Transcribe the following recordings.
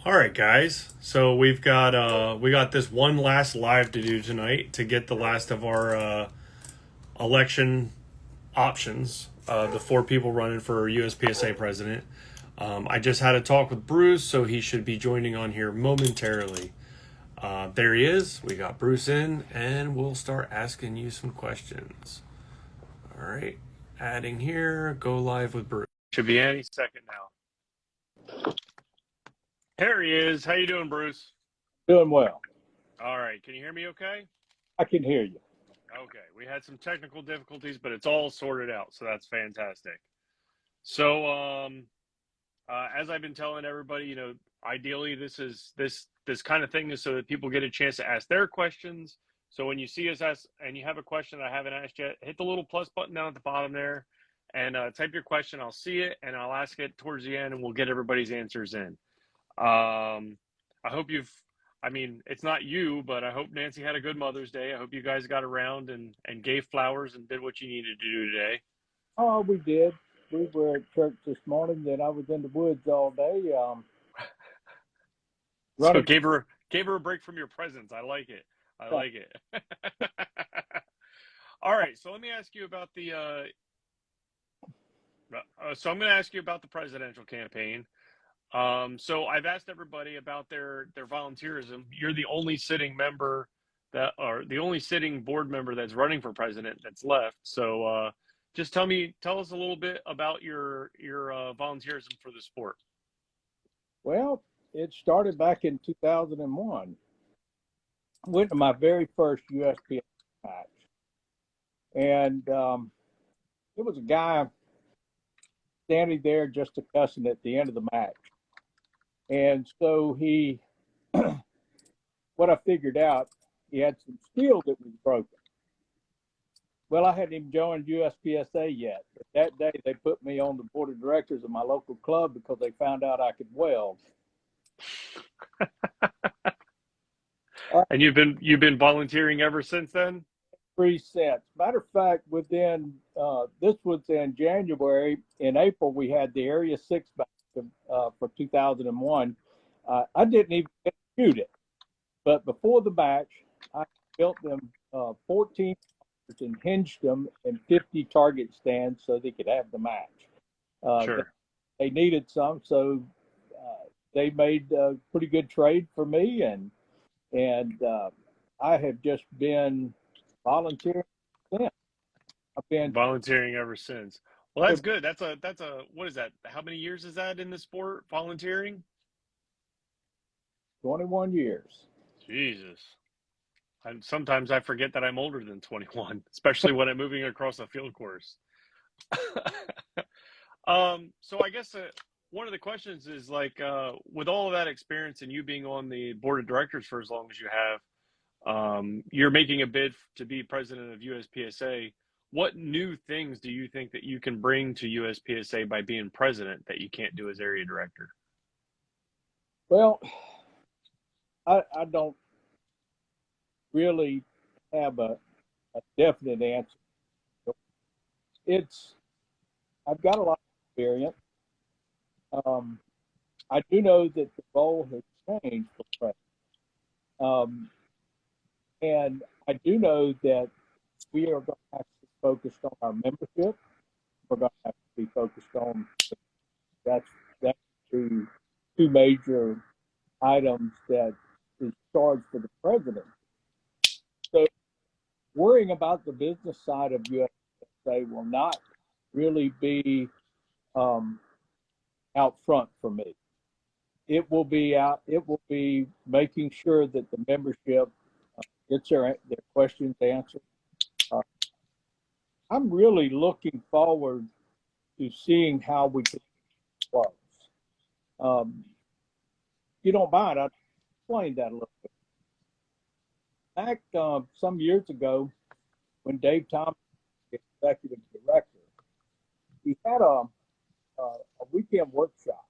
All right, guys. So we got this one last live to do tonight to get the last of our election options. The four people running for USPSA president. I just had a talk with Bruce, so he should be joining on here momentarily. There he is. We got Bruce in, and we'll start asking you some questions. All right, adding here. Go live with Bruce. Should be any second now. Here he is. How you doing, Bruce? Doing well. All right. Can you hear me okay? I can hear you. Okay. We had some technical difficulties, but it's all sorted out. So that's fantastic. So, as I've been telling everybody, ideally this kind of thing is so that people get a chance to ask their questions. So when you see us ask and you have a question I haven't asked yet, hit the little plus button down at the bottom there and type your question. I'll see it and I'll ask it towards the end and we'll get everybody's answers in. I hope it's not you, but I hope Nancy had a good Mother's Day. I hope you guys got around and gave flowers and did what you needed to do today. Oh, we did. We were at church this morning. Then I was in the woods all day. So Running. gave her a break from your presence. I like it. I like it. All right. So let me ask you about so I'm going to ask you about the presidential campaign. So I've asked everybody about their volunteerism. You're the only sitting member or the only sitting board member that's running for president that's left. So just tell us a little bit about your volunteerism for the sport. Well, it started back in 2001. Went to my very first USPS match, and it was a guy standing there just cussing at the end of the match. And so what I figured out, he had some steel that was broken. Well, I hadn't even joined USPSA yet. But that day, they put me on the board of directors of my local club because they found out I could weld. And you've been volunteering ever since then? 3 cents. Matter of fact, this was in January. In April, we had the Area 6 batch for 2001. I didn't even get to shoot it. But before the batch, I built them 14 and hinged them in 50 target stands so they could have the match. Sure. They needed some, so they made a pretty good trade for me, and I have just been volunteering since. I've been volunteering ever since. Well, that's good. That's a what is that? How many years is that in the sport, volunteering? 21 years. Jesus. Sometimes I forget that I'm older than 21, especially when I'm moving across a field course. So I guess one of the questions is like, with all of that experience and you being on the board of directors for as long as you have, you're making a bid to be president of USPSA. What new things do you think that you can bring to USPSA by being president that you can't do as area director? Well, I don't really have a definite answer. I've got a lot of experience. I do know that the role has changed for president. And I do know that we are going to have to be focused on our membership. We're going to have to be focused on that's two major items that is charged for the president. So worrying about the business side of USA will not really be out front for me. It will be making sure that the membership gets their questions answered. I'm really looking forward to seeing how we can close. If you don't mind, I'll explain that a little bit. Back some years ago, when Dave Thomas was executive director, he had a weekend workshop.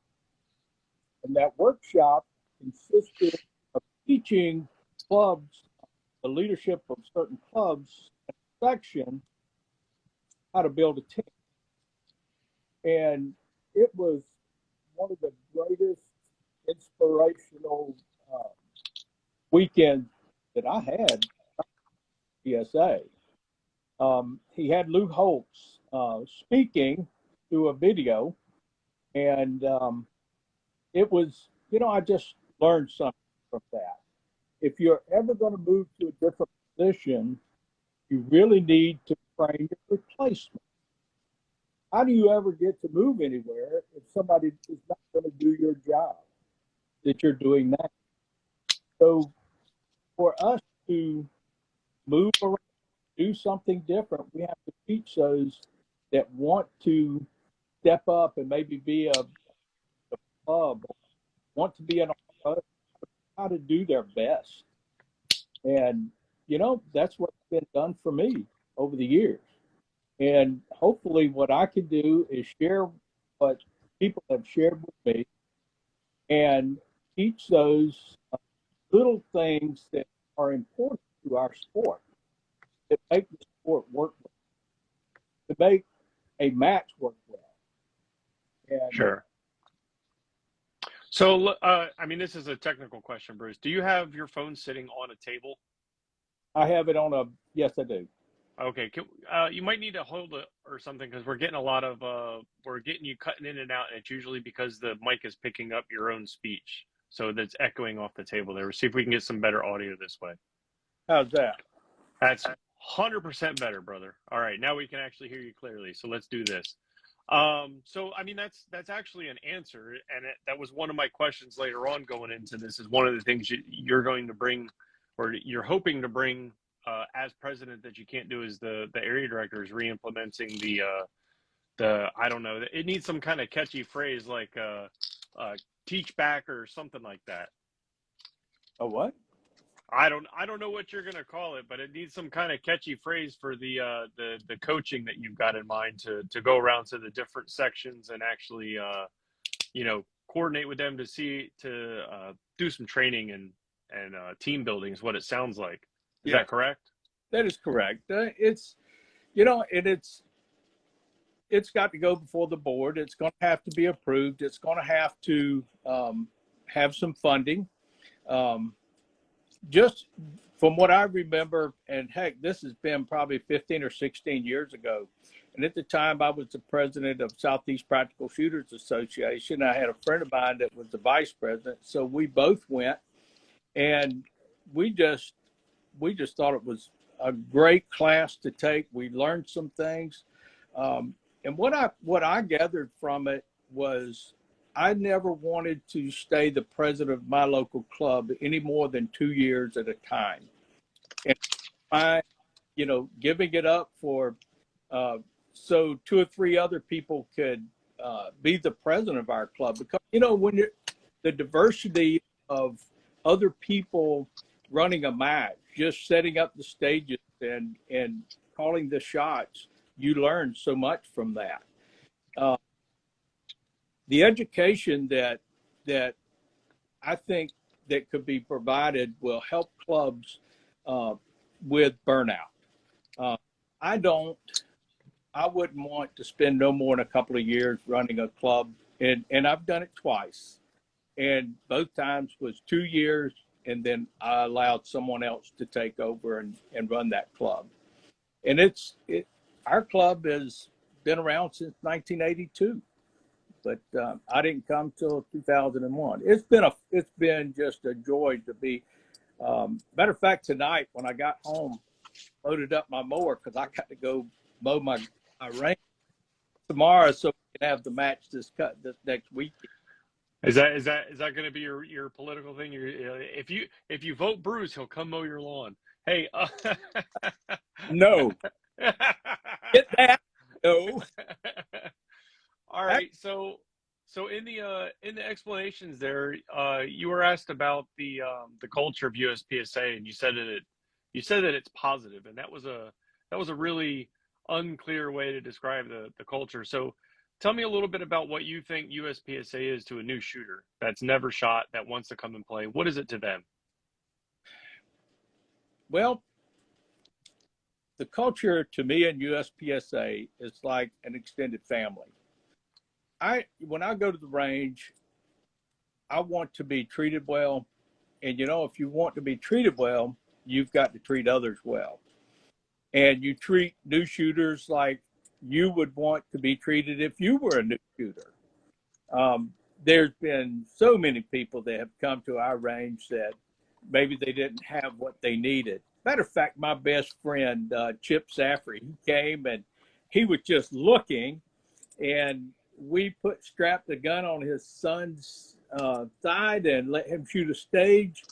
And that workshop consisted of teaching clubs, the leadership of certain clubs, section, how to build a team. And it was one of the greatest inspirational weekend that I had PSA. He had Lou Holtz speaking through a video, and it was, I just learned something from that. If you're ever going to move to a different position, you really need to train your replacement. How do you ever get to move anywhere if somebody is not going to do your job that you're doing now? So for us to move around, do something different, we have to teach those that want to step up and maybe be a club, want to be an artist, how to do their best. And, that's what's been done for me over the years. And hopefully, what I can do is share what people have shared with me and teach those little things that are important to our sport that make the sport work well, to make a match work well. And Sure. So, this is a technical question, Bruce. Do you have your phone sitting on a table? I have it on yes, I do. Okay, you might need to hold it or something because we're getting we're getting you cutting in and out, and it's usually because the mic is picking up your own speech, so that's echoing off the table there. See if we can get some better audio this way. How's that? That's 100% better, brother. All right, now we can actually hear you clearly. So let's do this. That's actually an answer, and that was one of my questions later on going into this. Is one of the things you're going to bring, or you're hoping to bring. As president, that you can't do is the area director is re-implementing the I don't know, it needs some kind of catchy phrase like teach back or something like that. Oh, what? I don't know what you're gonna call it, but it needs some kind of catchy phrase for the coaching that you've got in mind to go around to the different sections and actually coordinate with them to do some training and team building is what it sounds like. Is that correct? That is correct. It's it's got to go before the board. It's going to have to be approved. It's going to have to have some funding. Just from what I remember, and heck, this has been probably 15 or 16 years ago. And at the time, I was the president of Southeast Practical Shooters Association. I had a friend of mine that was the vice president. So we both went, and we just thought it was a great class to take. We learned some things. And what I gathered from it was I never wanted to stay the president of my local club any more than 2 years at a time. And giving it up for so 2 or 3 other people could be the president of our club. Because, when the diversity of other people running a match, just setting up the stages and calling the shots, you learn so much from that. The education that I think that could be provided will help clubs with burnout. I wouldn't want to spend no more than a couple of years running a club, and I've done it twice, and both times was 2 years. And then I allowed someone else to take over and run that club. And our club has been around since 1982, but I didn't come till 2001. It's been just a joy to be. Matter of fact, tonight when I got home, loaded up my mower because I got to go mow my range tomorrow, so we can have the match this next week. Is that going to be your political thing? If you vote Bruce, he'll come mow your lawn. Hey, no, get that. No. All right. So in the explanations there, you were asked about the culture of USPSA, and you said that it's positive, and that was a really unclear way to describe the culture. So tell me a little bit about what you think USPSA is to a new shooter that's never shot, that wants to come and play. What is it to them? Well, the culture to me in USPSA is like an extended family. When I go to the range, I want to be treated well. And, if you want to be treated well, you've got to treat others well. And you treat new shooters like you would want to be treated if you were a new shooter. There's been so many people that have come to our range that maybe they didn't have what they needed. Matter of fact, my best friend, Chip Safry, he came and he was just looking, and we strapped a gun on his son's thigh and let him shoot a stage.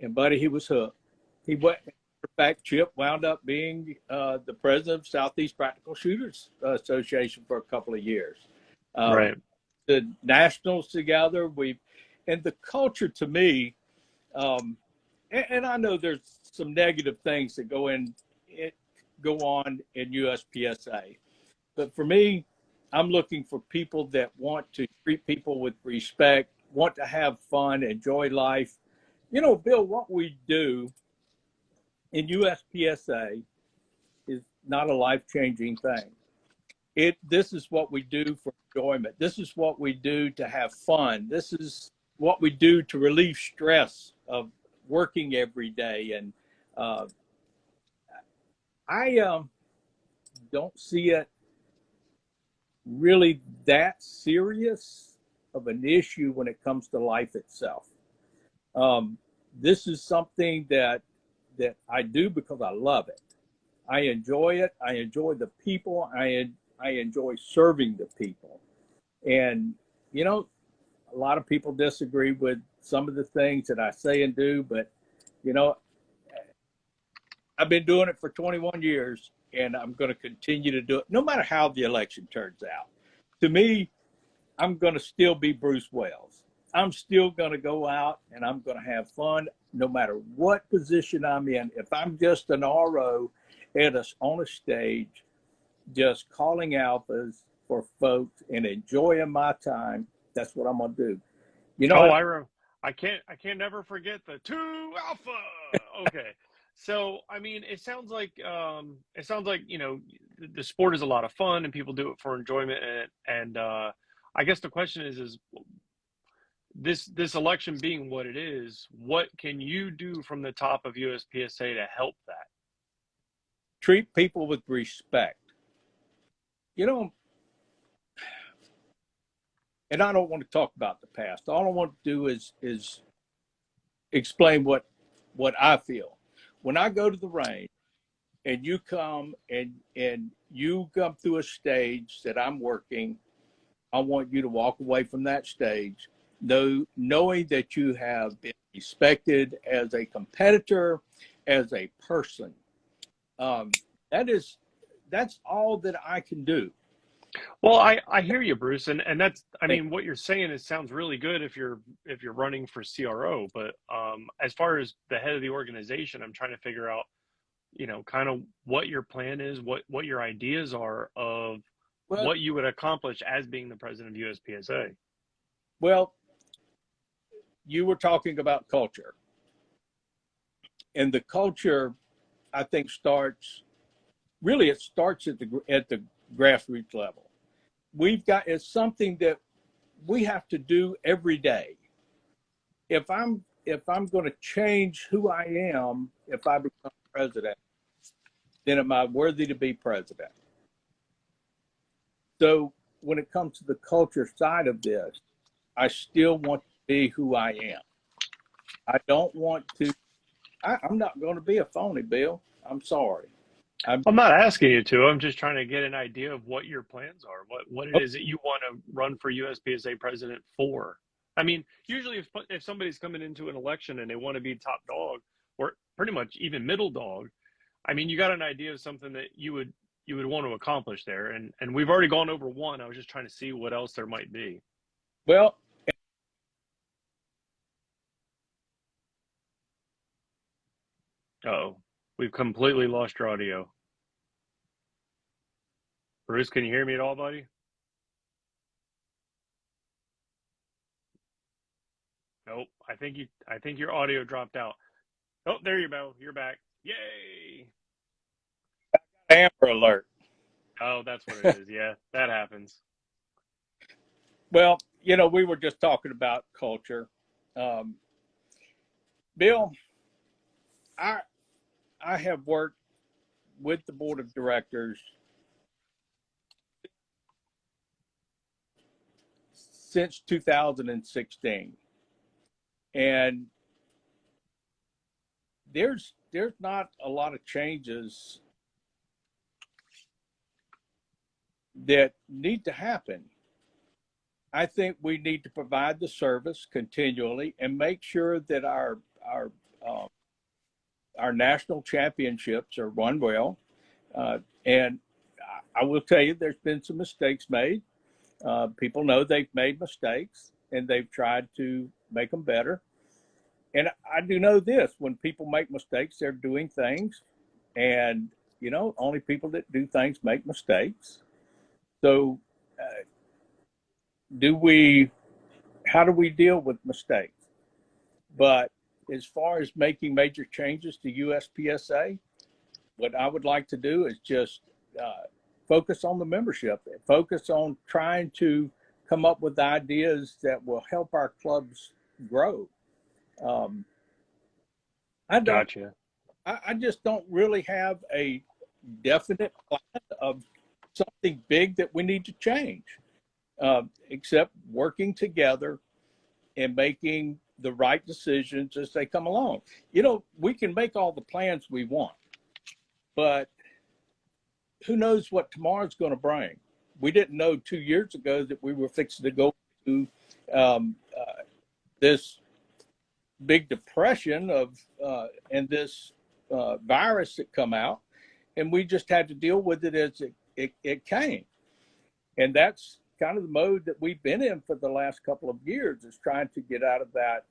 And buddy, he was hooked. He went. In fact, Chip wound up being the president of Southeast Practical Shooters Association for a couple of years. Right. The nationals together, and the culture to me, and I know there's some negative things that go on in USPSA, but for me, I'm looking for people that want to treat people with respect, want to have fun, enjoy life. Bill, what we do in USPSA is not a life-changing thing. This is what we do for enjoyment. This is what we do to have fun. This is what we do to relieve stress of working every day. And I don't see it really that serious of an issue when it comes to life itself. This is something that I do because I love it. I enjoy it. I enjoy the people. I enjoy serving the people. And, a lot of people disagree with some of the things that I say and do, but, I've been doing it for 21 years, and I'm going to continue to do it no matter how the election turns out. To me, I'm going to still be Bruce Wells. I'm still going to go out and I'm going to have fun no matter what position I'm in. If I'm just an RO on a stage, just calling alphas for folks and enjoying my time, that's what I'm going to do. I can't never forget the 2 Alpha. Okay. So, I mean, it sounds like the sport is a lot of fun and people do it for enjoyment. And I guess the question is this election being what it is, what can you do from the top of USPSA to help that? Treat people with respect. And I don't want to talk about the past. All I want to do is explain what I feel. When I go to the range and you come and you come through a stage that I'm working, I want you to walk away from that stage knowing that you have been respected as a competitor, as a person. That's all that I can do. Well, I hear you, Bruce, and that's, I mean, what you're saying sounds really good if you're running for CRO, but as far as the head of the organization, I'm trying to figure out, kind of what your plan is, what your ideas are of what you would accomplish as being the president of USPSA. Well, you were talking about culture, and the culture, I think, starts at the grassroots level. It's something that we have to do every day. If I'm going to change who I am, if I become president, then am I worthy to be president? So when it comes to the culture side of this, I still want to be who I am. I don't want to, I'm not going to be a phony, Bill. I'm sorry. I'm not asking you to. I'm just trying to get an idea of what your plans are, what it is that you want to run for USPSA president for. I mean, usually if somebody's coming into an election and they want to be top dog or pretty much even middle dog, I mean, you got an idea of something that you would want to accomplish there. And we've already gone over one. I was just trying to see what else there might be. Well, Uh-oh. We've completely lost your audio. Bruce, can you hear me at all, buddy? Nope. I think your audio dropped out. Oh, there you go. You're back. Yay. Amber alert. Oh, that's what it is. Yeah, that happens. Well, we were just talking about culture, Um, Bill, I I have worked with the board of directors since 2016, and there's not a lot of changes that need to happen. I think we need to provide the service continually and make sure that uh, our national championships are run well. And I will tell you, there's been some mistakes made. People know they've made mistakes and they've tried to make them better. And I do know this: when people make mistakes, they're doing things, and only people that do things make mistakes. So, uh, do we? How do we deal with mistakes? But as far as making major changes to USPSA, what I would like to do is just focus on the membership, focus on trying to come up with ideas that will help our clubs grow. Um, I don't. Gotcha. I just don't really have a definite plan of something big that we need to change, except working together and making the right decisions as they come along. We can make all the plans we want, but who knows what tomorrow's going to bring? We didn't know 2 years ago that we were fixing to go to this big depression and this virus that come out, and we just had to deal with it as it came. And that's kind of the mode that we've been in for the last couple of years, is trying to get out of that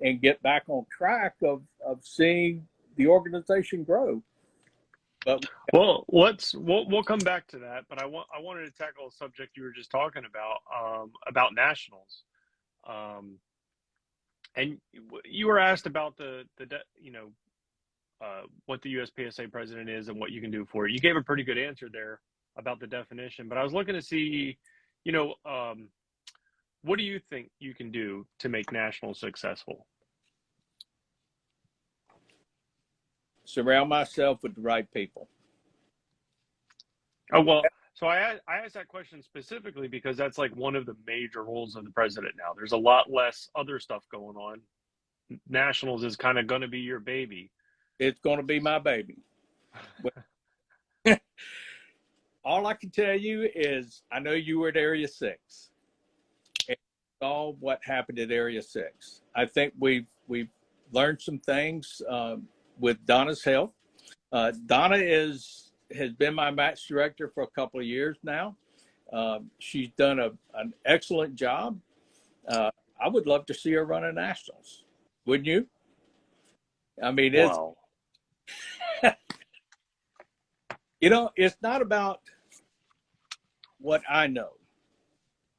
and get back on track of seeing the organization grow. But Well, we'll come back to that, but I wanted to tackle a subject you were just talking about nationals, um, and you were asked about what the USPSA president is and what you can do for it. You gave a pretty good answer there about the definition, but I was looking to see, you know, um, what do you think you can do to make nationals successful? surround myself with the right people. Oh, well, so I asked that question specifically because that's like one of the major roles of the president now. There's a lot less other stuff going on. Nationals is kind of going to be your baby. It's going to be my baby. All I can tell you is I know you were at Area 6 and saw what happened at Area 6. I think we've learned some things with Donna's help. Donna has been my match director for a couple of years now. She's done an excellent job. I would love to see her run a nationals. Wouldn't you? I mean, Wow. it's not about what I know.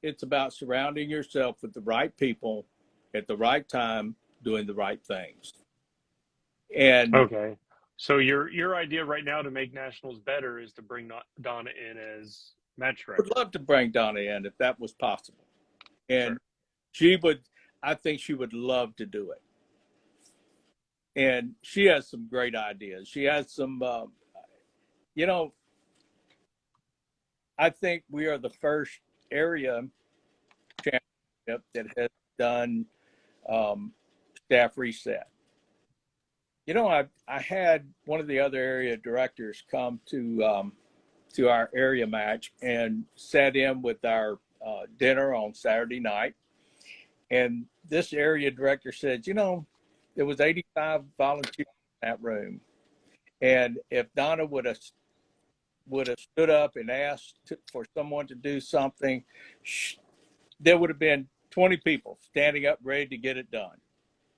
It's about surrounding yourself with the right people at the right time, doing the right things. And Okay. So your idea right now to make nationals better is to bring Donna in as match would director. love to bring Donna in if that was possible. And Sure. she would, I think she would love to do it. And she has some great ideas. She has some, you know, I think we are the first area championship that has done staff reset. I had one of the other area directors come to our area match and sat in with our dinner on Saturday night. And this area director said, there was 85 volunteers in that room, and if Donna would have stood up and asked for someone to do something, there would have been 20 people standing up ready to get it done,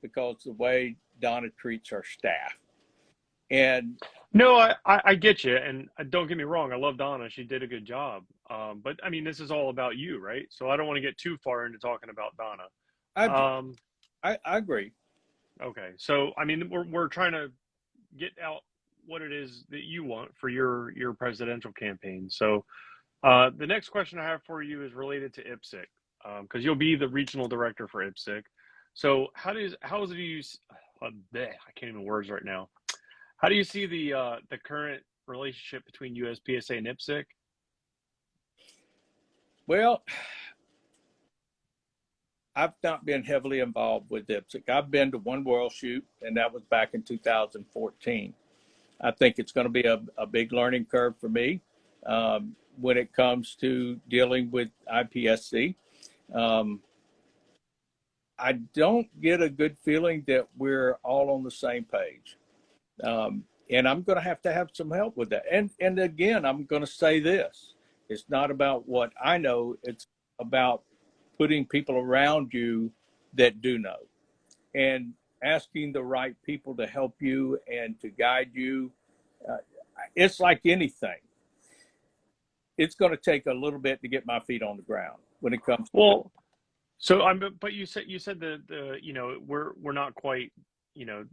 because the way Donna treats her staff. And No, I get you, and don't get me wrong. I love Donna; she did a good job. But I mean, this is all about you, right? So I don't want to get too far into talking about Donna. I Um, I agree. okay, so I mean, we're trying to get out what it is that you want for your presidential campaign. So the next question I have for you is related to IPSC. because you'll be the regional director for IPSC. So how do you I can't even words right now. How do you see the current relationship between USPSA and IPSC? Well, I've not been heavily involved with IPSC. I've been to one World Shoot, and that was back in 2014. I think it's going to be a big learning curve for me when it comes to dealing with IPSC. I don't get a good feeling that we're all on the same page. And I'm going to have some help with that. And again, I'm going to say this. It's not about what I know. It's about putting people around you that do know and asking the right people to help you and to guide you. It's like anything. It's going to take a little bit to get my feet on the ground when it comes. Well, so but you said the we're not quite,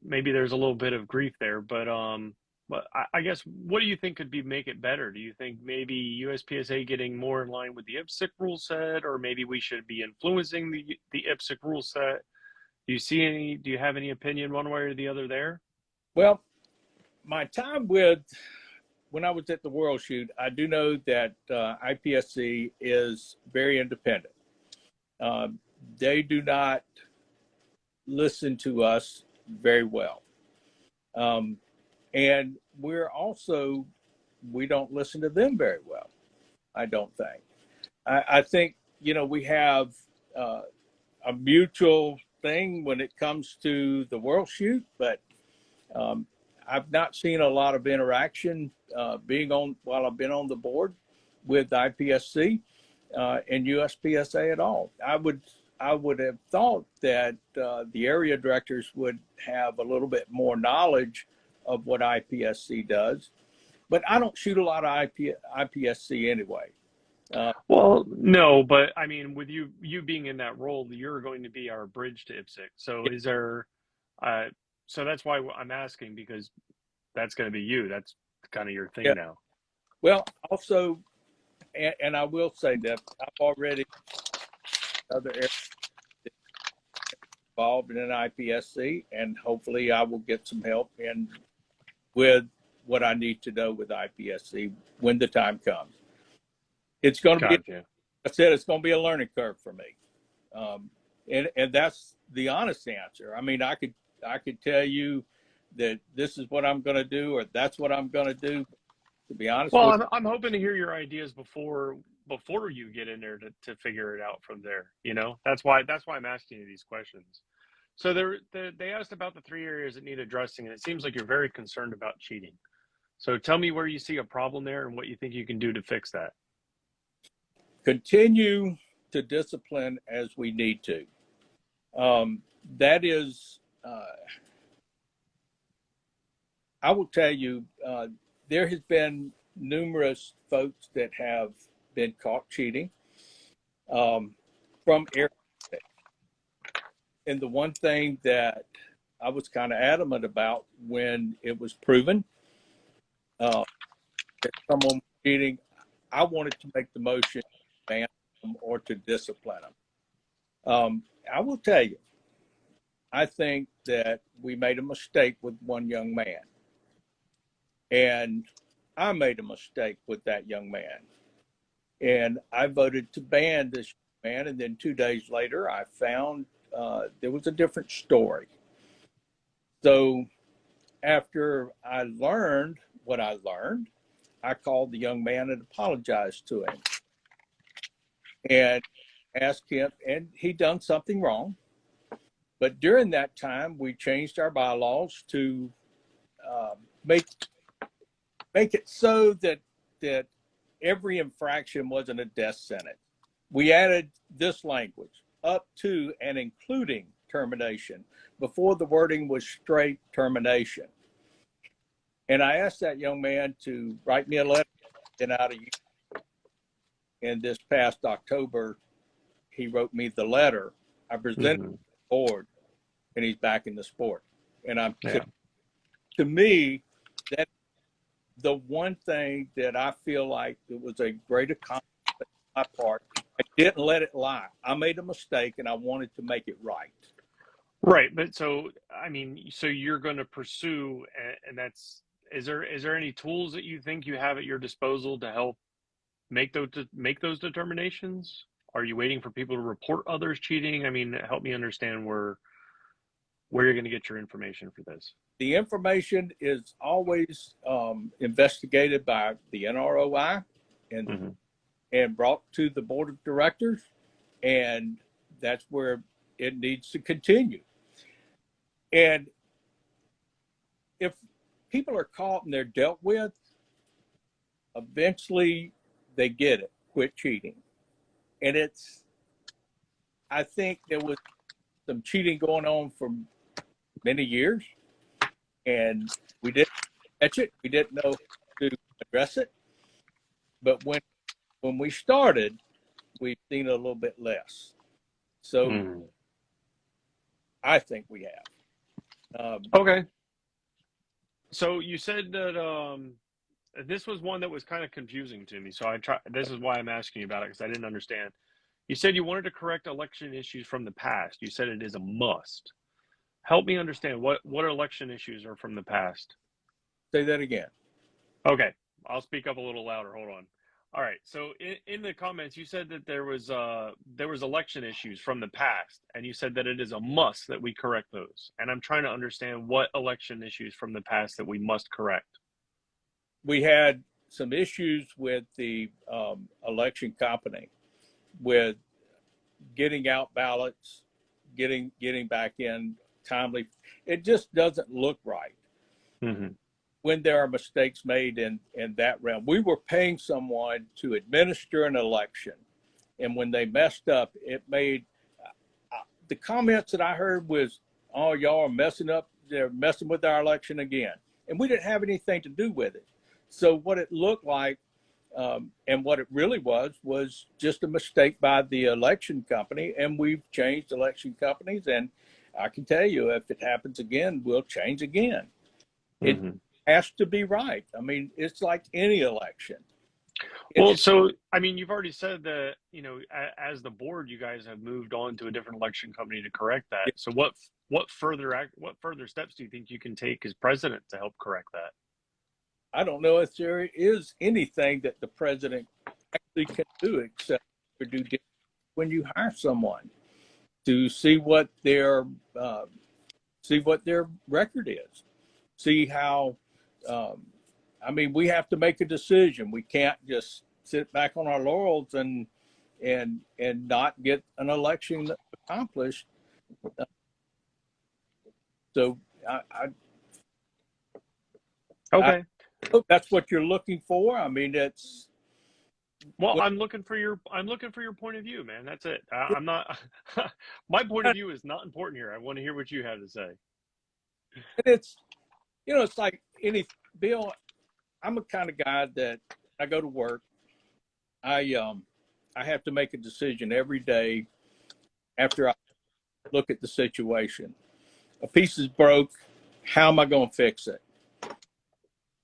maybe there's a little bit of grief there, but I guess what do you think could make it better? Do you think maybe USPSA getting more in line with the IPSC rule set, or maybe we should be influencing the IPSC rule set? Do you have any opinion one way or the other there? Well, my time when I was at the World Shoot, I do know that IPSC is very independent. They do not listen to us very well. And we don't listen to them very well, I don't think. I think, we have a mutual thing when it comes to the World Shoot, but I've not seen a lot of interaction while I've been on the board with IPSC and USPSA at all. I would have thought that the area directors would have a little bit more knowledge of what IPSC does, but I don't shoot a lot of IPSC anyway. Well, no, but I mean, with you being in that role, you're going to be our bridge to IPSC. So is there, so that's why I'm asking, because that's going to be you. That's kind of your thing now. Well, also, and I will say that I've already other areas involved in an IPSC, and hopefully I will get some help with what I need to know with IPSC when the time comes. It's going to be, I said, it's going to be a learning curve for me. And that's the honest answer. I mean, I could tell you that this is what I'm going to do, or that's what I'm going to do. To be honest, well, I'm hoping to hear your ideas before you get in there to figure it out from there. That's why I'm asking you these questions. So they asked about the 3 areas that need addressing, and it seems like you're very concerned about cheating. So tell me where you see a problem there and what you think you can do to fix that. Continue to discipline as we need to. That is, I will tell you, there has been numerous folks that have been caught cheating from air. And the one thing that I was kind of adamant about when it was proven that someone was cheating, I wanted to make the motion to ban them or to discipline them. I will tell you, I think that we made a mistake with one young man. And I made a mistake with that young man. And I voted to ban this man. And then 2 days later, I found there was a different story. So after I learned what I learned, I called the young man and apologized to him and asked him, and he'd done something wrong. But during that time, we changed our bylaws to make it so that every infraction wasn't a death sentence. We added this language, up to and including termination. Before, the wording was straight termination. And I asked that young man to write me a letter out of you. And this past October, he wrote me the letter. I presented it to the board, and he's back in the sport. And to me, that the one thing that I feel like it was a great accomplishment on my part. I didn't let it lie. I made a mistake and I wanted to make it right. Right, but so I mean, so you're going to pursue, and that's is there any tools that you think you have at your disposal to help make those determinations? Are you waiting for people to report others cheating? I mean, help me understand where you're going to get your information for this. The information is always investigated by the NROI and Hmm. and brought to the board of directors, and that's where it needs to continue. And if people are caught and they're dealt with, eventually they get it, quit cheating. And I think there was some cheating going on for many years, and we didn't catch it. We didn't know how to address it. But when we started, we've seen a little bit less. So Mm. I think we have. Okay. So you said that this was one that was kind of confusing to me. So I try. This is why I'm asking you about it because I didn't understand. You said you wanted to correct election issues from the past. You said it is a must. Help me understand what election issues are from the past. Say that again. Okay, I'll speak up a little louder. Hold on. All right. So in the comments, you said that there was election issues from the past, and you said that it is a must that we correct those. And I'm trying to understand what election issues from the past that we must correct. We had some issues with the election company, with getting out ballots, getting back in timely. It just doesn't look right Mm-hmm. when there are mistakes made in that realm. We were paying someone to administer an election, and when they messed up, it made the comments that I heard was, "Oh, y'all are messing up. They're messing with our election again," and we didn't have anything to do with it. So what it looked like, and what it really was just a mistake by the election company, and we've changed election companies. And I can tell you, if it happens again, we'll change again. It Mm-hmm. has to be right. I mean, it's like any election. Well, so I mean, you've already said that, as the board, you guys have moved on to a different election company to correct that. So what further steps do you think you can take as president to help correct that? I don't know if there is anything that the president actually can do except for due diligence when you hire someone to see what their record is, see how. I mean, we have to make a decision. We can't just sit back on our laurels and not get an election accomplished. So Okay. I hope that's what you're looking for. I mean, it's Well, I'm looking for your point of view, man. That's it. I'm not. My point of view is not important here. I want to hear what you have to say. it's it's like any Bill. I'm a kind of guy that I go to work. I have to make a decision every day after I look at the situation. A piece is broke. How am I going to fix it?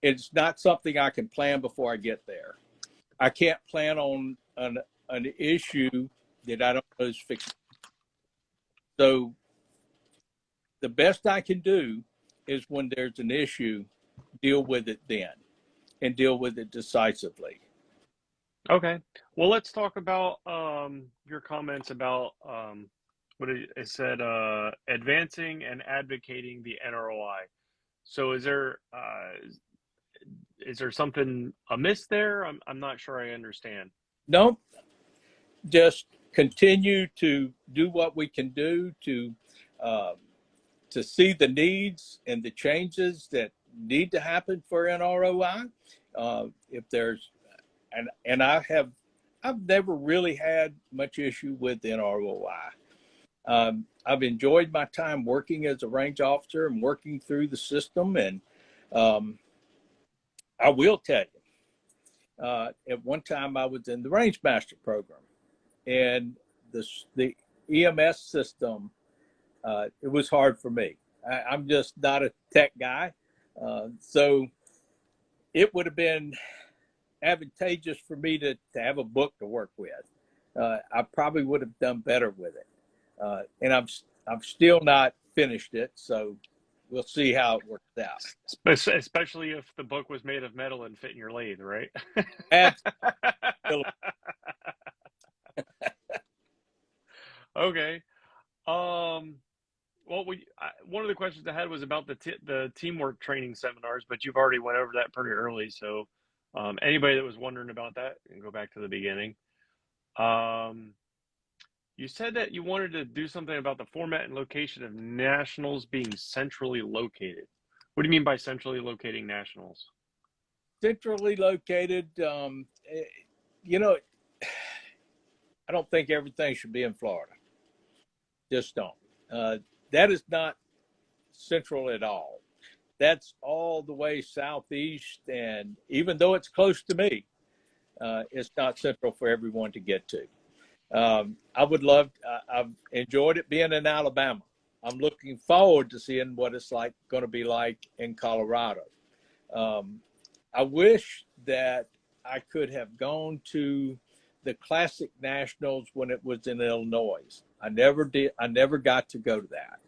It's not something I can plan before I get there. I can't plan on an issue that I don't know is fixed. So the best I can do is when there's an issue, deal with it then and deal with it decisively. Okay. Well, let's talk about your comments about what it said, advancing and advocating the NROI. So is there something amiss there? I'm not sure I understand. No, just continue to do what we can do to see the needs and the changes that need to happen for NROI. If there's and I've never really had much issue with NROI. I've enjoyed my time working as a range officer and working through the system, and I will tell you, at one time I was in the range master program, and the EMS system, it was hard for me. I'm just not a tech guy, so it would have been advantageous for me to have a book to work with. I probably would have done better with it. And I'm still not finished it, so we'll see how it works out. Especially if the book was made of metal and fit in your lathe, right? Absolutely. Okay. Um, well, one of the questions I had was about the teamwork training seminars, but you've already went over that pretty early. So, anybody that was wondering about that, can go back to the beginning. Um, you said that you wanted to do something about the format and location of nationals being centrally located. What do you mean by centrally locating nationals? Centrally located. You know, I don't think everything should be in Florida. Just don't. That is not central at all. That's all the way southeast, and even though it's close to me, it's not central for everyone to get to. I would love. I've enjoyed it being in Alabama. I'm looking forward to seeing what it's going to be like in Colorado. I wish that I could have gone to the Classic Nationals when it was in Illinois. I never did. I never got to go to that.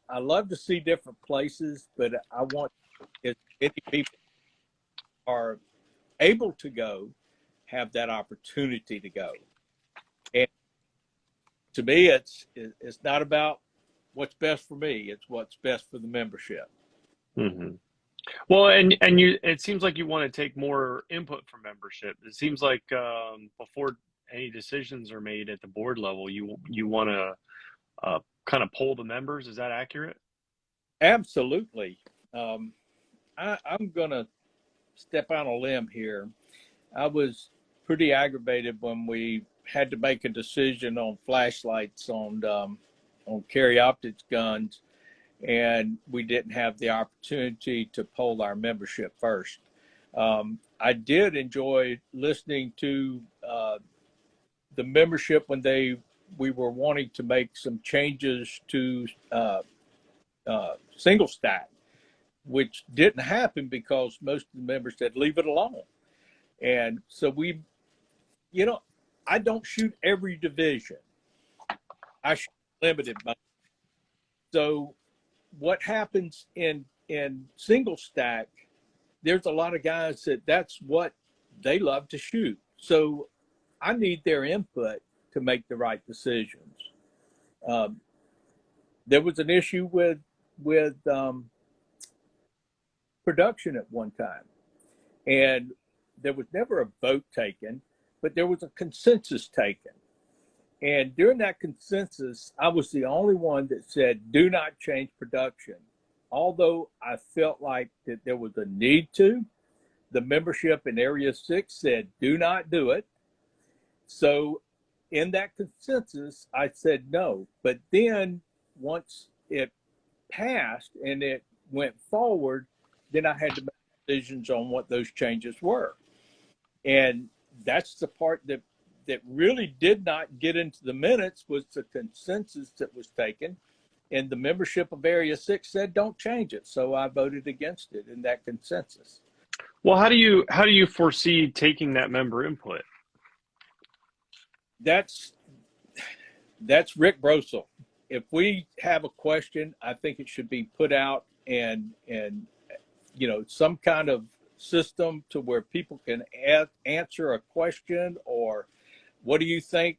I love to see different places, but I want as many people are able to go have that opportunity to go. And to me, it's not about what's best for me. It's what's best for the membership. Mm-hmm. Well, and it seems like you want to take more input from membership. It seems like before any decisions are made at the board level, you want to kind of poll the members. Is that accurate? Absolutely. I'm going to step on a limb here. I was pretty aggravated when we had to make a decision on flashlights on carry optics guns, and we didn't have the opportunity to poll our membership first. I did enjoy listening to the membership when we were wanting to make some changes to single stack, which didn't happen because most of the members said leave it alone. And so I don't shoot every division. I shoot limited. So what happens in single stack, there's a lot of guys that's what they love to shoot. So I need their input to make the right decisions. There was an issue with production at one time, and there was never a vote taken, but there was a consensus taken. And during that consensus, I was the only one that said, do not change production. Although I felt like that there was a need to, the membership in Area 6 said, do not do it. So in that consensus, I said no. But then once it passed and it went forward, then I had to make decisions on what those changes were. And that's the part that really did not get into the minutes, was the consensus that was taken. And the membership of Area 6 said, don't change it. So I voted against it in that consensus. Well, how do you foresee taking that member input? That's Rick Brosel. If we have a question, I think it should be put out and some kind of system to where people can answer a question, or what do you think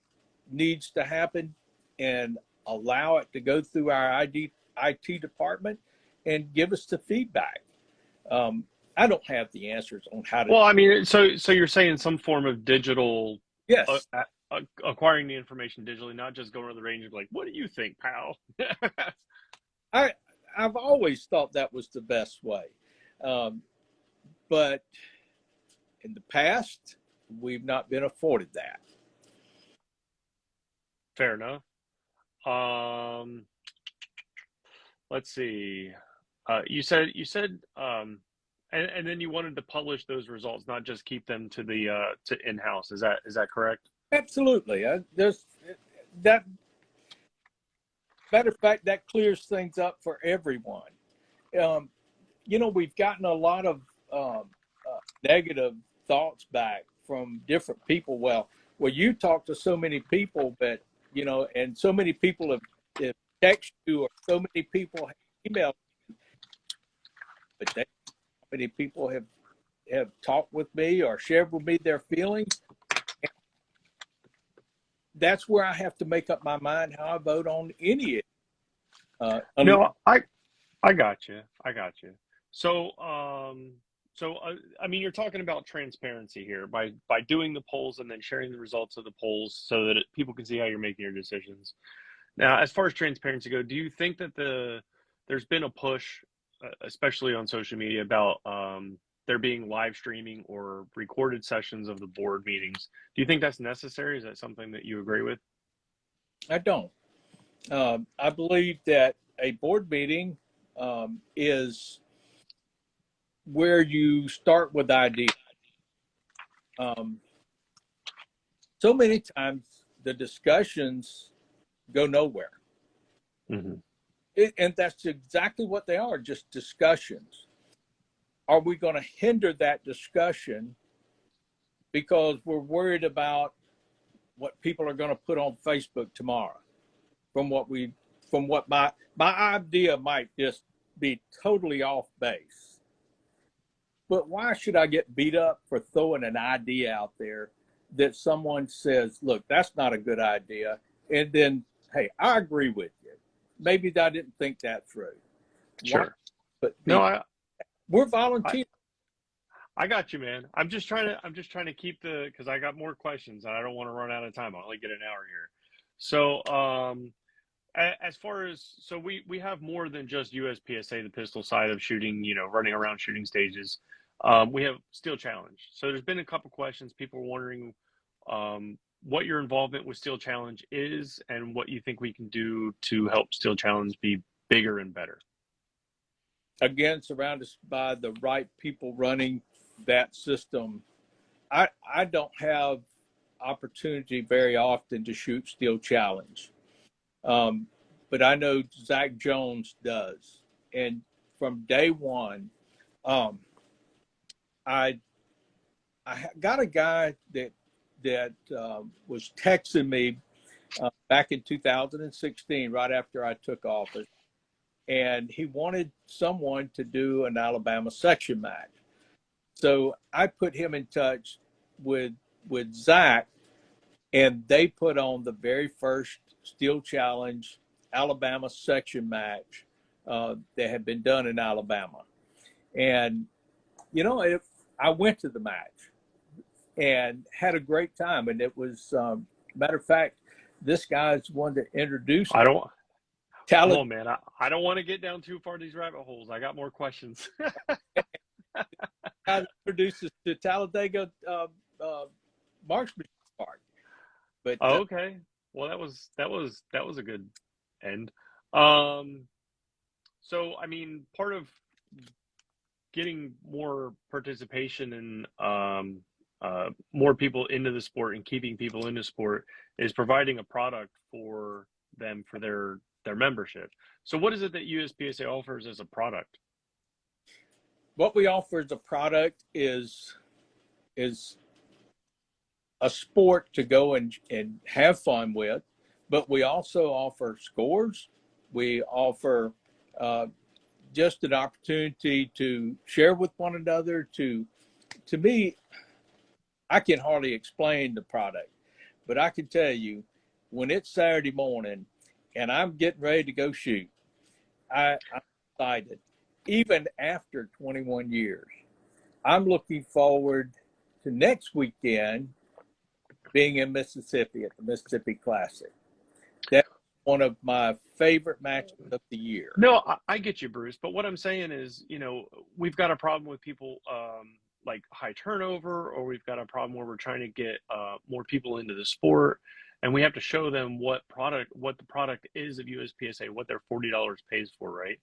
needs to happen, and allow it to go through our IT department and give us the feedback. I don't have the answers on how to. Well, I mean, so you're saying some form of digital, Yes, acquiring the information digitally, not just going to the range of like, what do you think, pal? I've always thought that was the best way. But in the past, we've not been afforded that. Fair enough. Let's see. You said, and then you wanted to publish those results, not just keep them to in-house. Is that correct? Absolutely. There's that. Matter of fact, that clears things up for everyone. We've gotten a lot of negative thoughts back from different people. Well, you talk to so many people, but and so many people have texted you, or so many people have emailed, but how many people have talked with me or shared with me their feelings. And that's where I have to make up my mind how I vote on any. No, I got you. I got you. So, I mean, you're talking about transparency here by doing the polls and then sharing the results of the polls so that people can see how you're making your decisions. Now, as far as transparency go, do you think that there's been a push, especially on social media, about there being live streaming or recorded sessions of the board meetings? Do you think that's necessary? Is that something that you agree with? I don't. I believe that a board meeting is where you start with ideas. So many times the discussions go nowhere. Mm-hmm. And that's exactly what they are, just discussions. Are we going to hinder that discussion because we're worried about what people are going to put on Facebook tomorrow? From what my idea might just be totally off base. But why should I get beat up for throwing an idea out there that someone says, look, that's not a good idea. And then, hey, I agree with you. Maybe I didn't think that through. Sure. But No, we're volunteers. I got you, man. I'm just trying to keep because I got more questions and I don't want to run out of time. I only get an hour here. So, as far as, so we have more than just USPSA, the pistol side of shooting, running around shooting stages. We have Steel Challenge. So there's been a couple questions. People are wondering what your involvement with Steel Challenge is and what you think we can do to help Steel Challenge be bigger and better. Again, surrounded by the right people running that system. I don't have opportunity very often to shoot Steel Challenge. But I know Zach Jones does. And from day one, I got a guy that was texting me back in 2016, right after I took office, and he wanted someone to do an Alabama section match. So I put him in touch with Zach, and they put on the very first Steel Challenge Alabama section match that had been done in Alabama. And, I went to the match and had a great time. And it was, matter of fact, this guy's one that introduced I don't, Come on, man. I don't want to get down too far these rabbit holes. I got more questions. Introduced us to Talladega Marksmanship Park. But okay. Well, that was a good end. So I mean, part of getting more participation and more people into the sport and keeping people into sport is providing a product for them for their membership. So what is it that USPSA offers as a product? What we offer as a product is a sport to go and have fun with, but we also offer scores. We offer just an opportunity to share with one another. To me, I can hardly explain the product, but I can tell you, when it's Saturday morning and I'm getting ready to go shoot, I'm excited. Even after 21 years, I'm looking forward to next weekend being in Mississippi at the Mississippi Classic. That's one of my favorite matches of the year. No, I get you, Bruce. But what I'm saying is, we've got a problem with people like high turnover, or we've got a problem where we're trying to get more people into the sport, and we have to show them what the product is of USPSA, what their $40 pays for, right?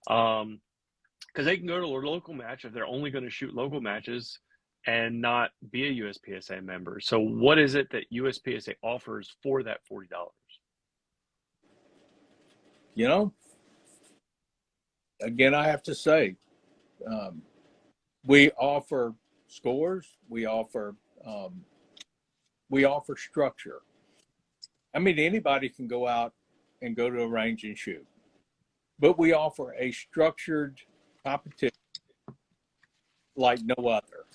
Because they can go to a local match if they're only going to shoot local matches and not be a USPSA member. So what is it that USPSA offers for that $40? Again, I have to say, we offer scores. We offer Um, we offer structure. I mean, anybody can go out and go to a range and shoot, but we offer a structured competition like no other.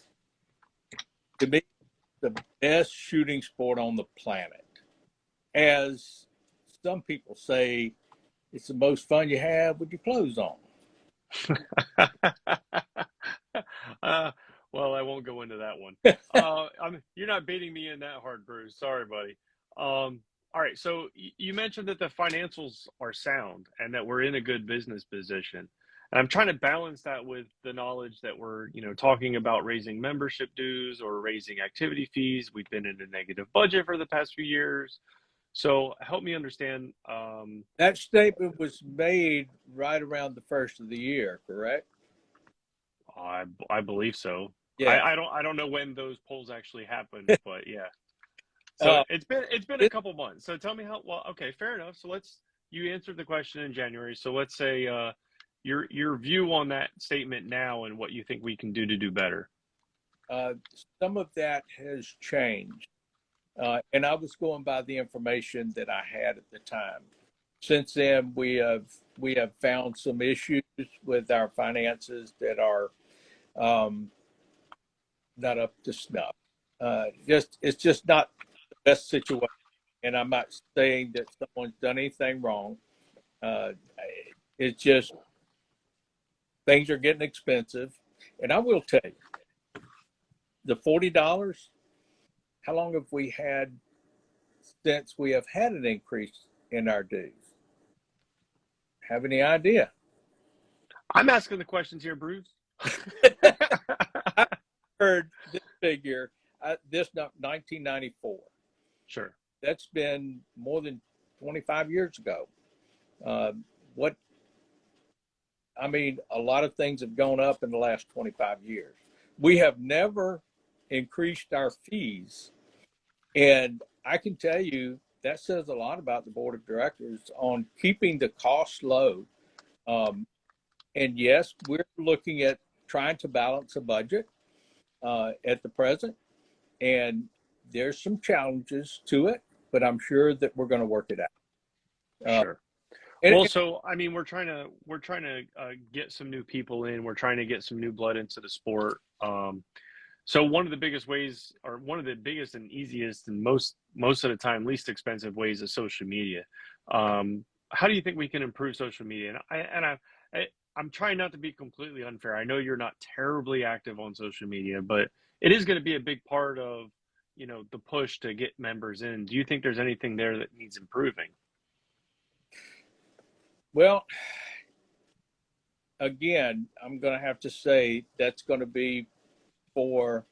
To me, the best shooting sport on the planet. As some people say, it's the most fun you have with your clothes on. uh, well, I won't go into that one. You're not beating me in that hard, Bruce. Sorry, buddy. All right. So you mentioned that the financials are sound and that we're in a good business position. And I'm trying to balance that with the knowledge that we're, talking about raising membership dues or raising activity fees. We've been in a negative budget for the past few years. So help me understand. That statement was made right around the first of the year, correct? I believe so. Yeah. I don't know when those polls actually happened, but yeah. So Uh, it's been a couple months. So tell me how. Well, okay, fair enough. So you answered the question in January. So let's say your view on that statement now and what you think we can do to do better. some of that has changed. And I was going by the information that I had at the time. Since then, we have found some issues with our finances that are not up to snuff. It's just not the best situation. And I'm not saying that someone's done anything wrong. Uh, it's just things are getting expensive. And I will tell you, the $40. How long have we had since we have had an increase in our dues? Have any idea? I'm asking the questions here, Bruce. I heard this figure, 1994. Sure. That's been more than 25 years ago. What I mean, a lot of things have gone up in the last 25 years. We have never increased our fees. And I can tell you that says a lot about the board of directors on keeping the costs low. And yes, we're looking at trying to balance a budget at the present. And there's some challenges to it, but I'm sure that we're going to work it out. Sure. And, Well, so I mean, we're trying to get some new people in. We're trying to get some new blood into the sport. So one of the biggest ways, or one of the biggest and easiest and most of the time least expensive ways, is social media. How do you think we can improve social media? I'm trying not to be completely unfair. I know you're not terribly active on social media, but it is going to be a big part of the push to get members in. Do you think there's anything there that needs improving? well, again, I'm going to have to say that's going to be for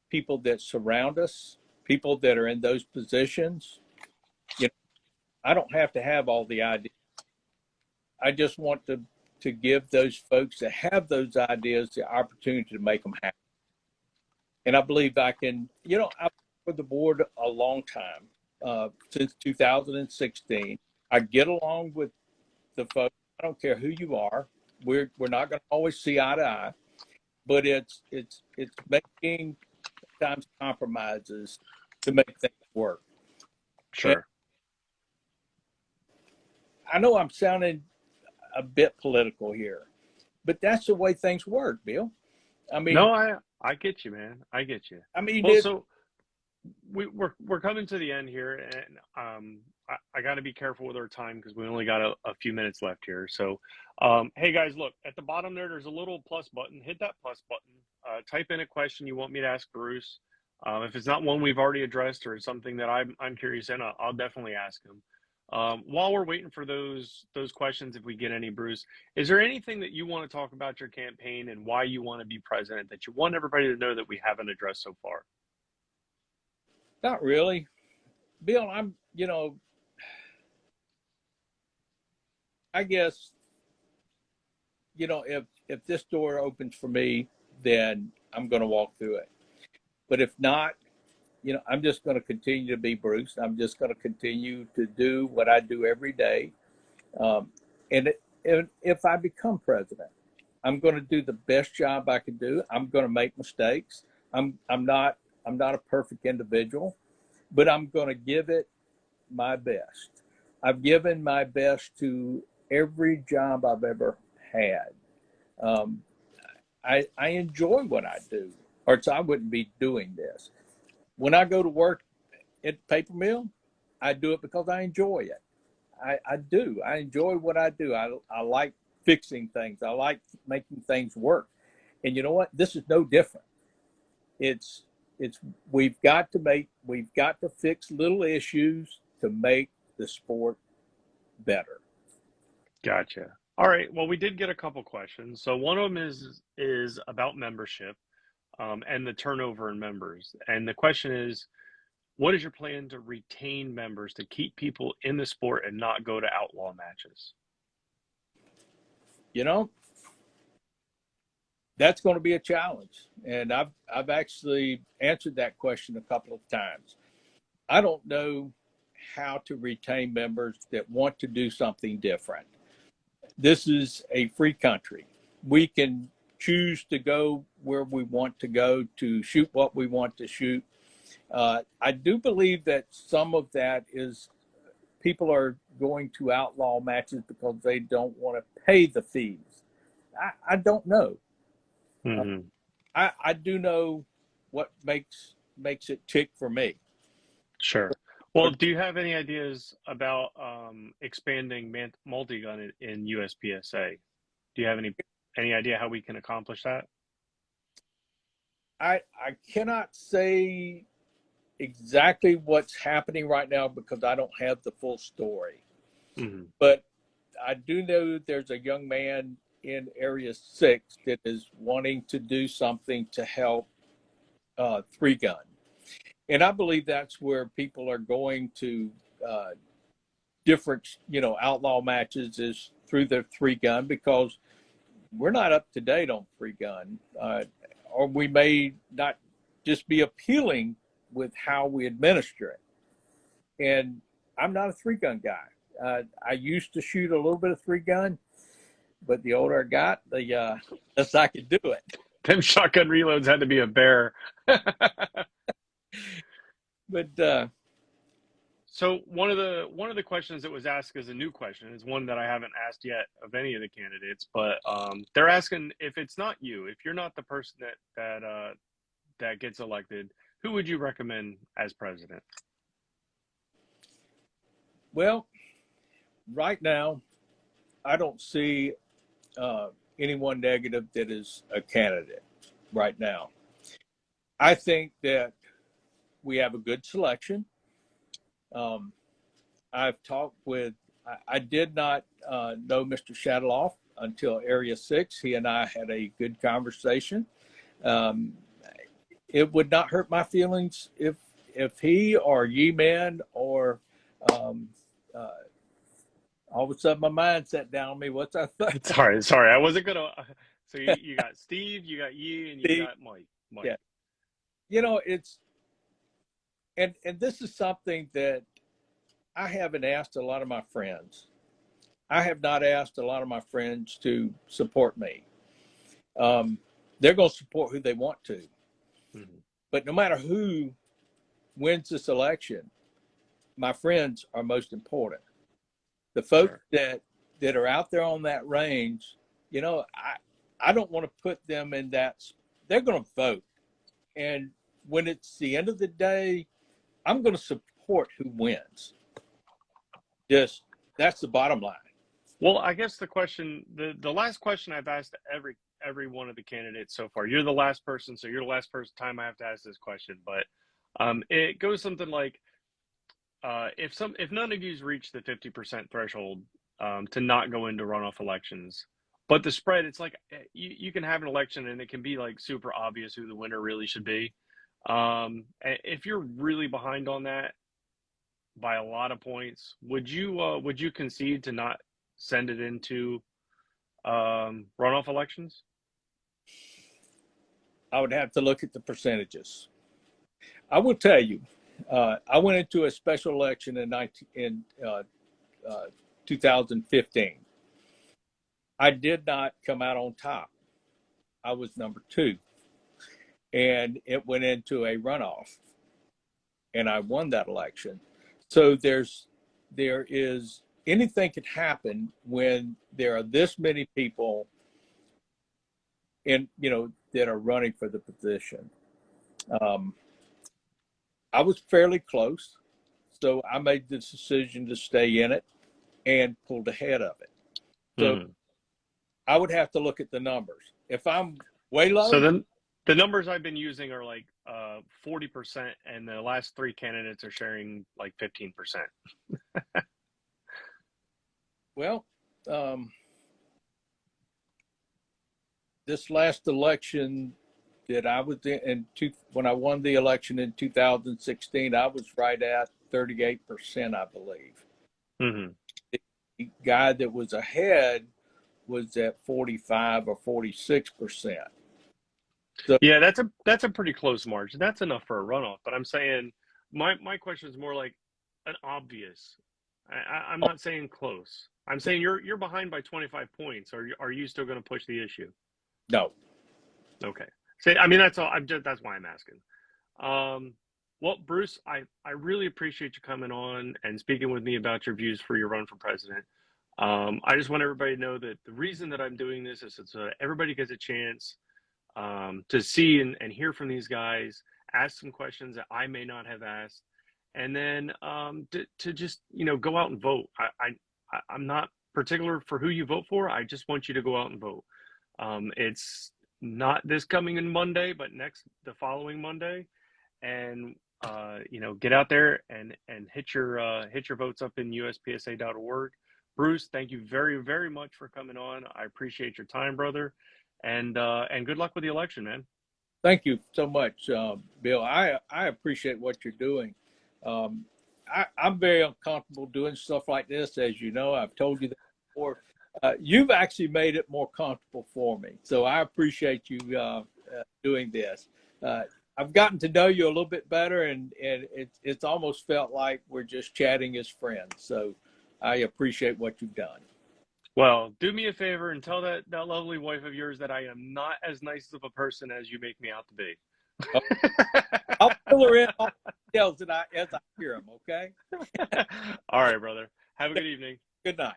people that surround us, people that are in those positions. You know, I don't have to have all the ideas. I just want to give those folks that have those ideas the opportunity to make them happen. And I believe I can. I've been with the board a long time, since 2016. I get along with the folks. I don't care who you are. We're not going to always see eye to eye, but it's making sometimes compromises to make things work. And Sure. I know I'm sounding a bit political here, but that's the way things work, Bill. I mean, No, I get you, man. I get you. I mean, Well, it, so we're coming to the end here, and I got to be careful with our time because we only got a few minutes left here. So, hey guys, look at the bottom there. There's a little plus button. Hit that plus button. Type in a question you want me to ask Bruce. If it's not one we've already addressed or something that I'm curious in, I'll definitely ask him. While we're waiting for those questions, if we get any, Bruce, is there anything that you want to talk about your campaign and why you want to be president that you want everybody to know that we haven't addressed so far? not really, Bill. I guess, if this door opens for me, then I'm going to walk through it. But if not, I'm just going to continue to be Bruce. I'm just going to continue to do what I do every day. Um, and if I become president, I'm going to do the best job I can do. I'm going to make mistakes. I'm not I'm not a perfect individual, but I'm going to give it my best. I've given my best to every job I've ever had. Um, I enjoy what I do, or else I wouldn't be doing this. When I go to work at the paper mill, I do it because I enjoy it. I do. I enjoy what I do. I like fixing things. I like making things work. And you know what? This is no different. It's it's we've got to fix little issues to make the sport better. Gotcha. All right. Well, we did get a couple questions. So one of them is about membership, and the turnover in members. And the question is, what is your plan to retain members to keep people in the sport and not go to outlaw matches? You know, that's going to be a challenge. And I've actually answered that question a couple of times. I don't know how to retain members that want to do something different. This is a free country. We can choose to go where we want to go, to shoot what we want to shoot. I do believe that some of that is people are going to outlaw matches because they don't want to pay the fees. I don't know. Uh, Hmm. I do know what makes it tick for me. Sure. Well, do you have any ideas about expanding multi-gun in USPSA? Do you have any idea how we can accomplish that? I cannot say exactly what's happening right now because I don't have the full story. Hmm. But I do know there's a young man in Area 6 that is wanting to do something to help three gun. And I believe that's where people are going to uh, different, outlaw matches is through their three gun because we're not up to date on three gun. Or we may not just be appealing with how we administer it. And I'm not a three gun guy. I used to shoot a little bit of three gun, but the older I got, the less I could do it. Them shotgun reloads had to be a bear. But So one of the questions that was asked as a new question is one that I haven't asked yet of any of the candidates, but they're asking if it's not you, if you're not the person that gets elected, who would you recommend as president? well, right now, I don't see anyone negative that is a candidate right now. I think that we have a good selection. Um, I've talked with, I did not know Mr. Shadaloff until Area 6. He and I had a good conversation. Um, it would not hurt my feelings if he or Ye Man or um, uh, all of a sudden my mind sat down on me. What's I think? Sorry, I wasn't gonna. So you got Steve, you got Yi, and you Steve, got Mike. yeah, Mike. it's and this is something that I haven't asked a lot of my friends. I have not asked a lot of my friends to support me. Um, they're going to support who they want to. Hmm. But no matter who wins this election, my friends are most important. The folks Sure. that are out there on that range, I don't want to put them in that. They're going to vote, and when it's the end of the day, I'm going to support who wins. Just that's the bottom line. Well, I guess the last question I've asked every one of the candidates so far. You're the last person, so you're the last person time I have to ask this question. But it goes something like, if none of you's reached the 50% threshold to not go into runoff elections, but the spread, it's like you can have an election and it can be like super obvious who the winner really should be. If you're really behind on that by a lot of points, would you concede to not send it into runoff elections? I would have to look at the percentages. I will tell you, I went into a special election in 2015. I did not come out on top. I was number two. and it went into a runoff, and I won that election. So there is anything can happen when there are this many people that are running for the position. I was fairly close, so I made the decision to stay in it and pulled ahead of it. So I would have to look at the numbers. If I'm way low, So then the numbers I've been using are like 40%, and the last three candidates are sharing like 15%. well, this last election that I was when I won the election in 2016, I was right at 38%, I believe. Mm-hmm. The guy that was ahead was at 45 or 46%. So, yeah, that's a pretty close margin. That's enough for a runoff. But I'm saying my question is more like an obvious. I'm not saying close. I'm saying you're behind by 25 points. Are you still going to push the issue? no. Okay. See, I mean, that's all. That's why I'm asking. Well, Bruce, I really appreciate you coming on and speaking with me about your views for your run for president. I just want everybody to know that the reason that I'm doing this is so everybody gets a chance to see and hear from these guys, ask some questions that I may not have asked, and then to just go out and vote. I'm not particular for who you vote for. I just want you to go out and vote. It's not this coming in Monday, but the following Monday, and get out there and hit your votes up in uspsa.org. Bruce, thank you very, very much for coming on. I appreciate your time, brother, and good luck with the election, man. Thank you so much, Bill. I appreciate what you're doing. I'm very uncomfortable doing stuff like this, as you know. I've told you that before. You've actually made it more comfortable for me, so I appreciate you doing this. I've gotten to know you a little bit better, and it's almost felt like we're just chatting as friends. So I appreciate what you've done. Well, do me a favor and tell that lovely wife of yours that I am not as nice of a person as you make me out to be. I'll fill her in all the details as I hear them, okay? All right, brother. Have a good evening. Good night.